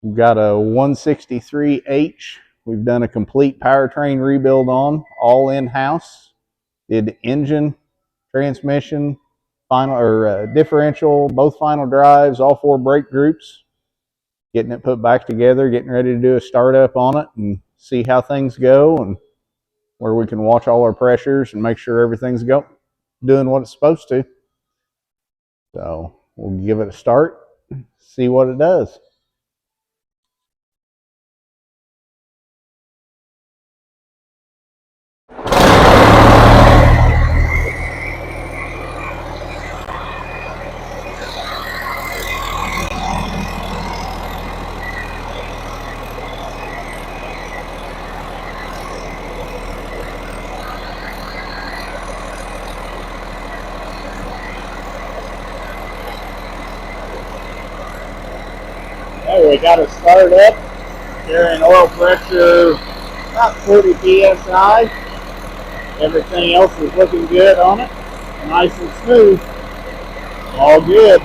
We've got a 163H. We've done a complete powertrain rebuild on, all in-house. Did engine, transmission, final differential, both final drives, all 4 brake groups. Getting it put back together, getting ready to do a startup on it and see how things go, and where we can watch all our pressures and make sure everything's doing what it's supposed to. So we'll give it a start, see what it does. Okay, we got it started up, carrying oil pressure about 40 psi. Everything else is looking good on it, nice and smooth, all good.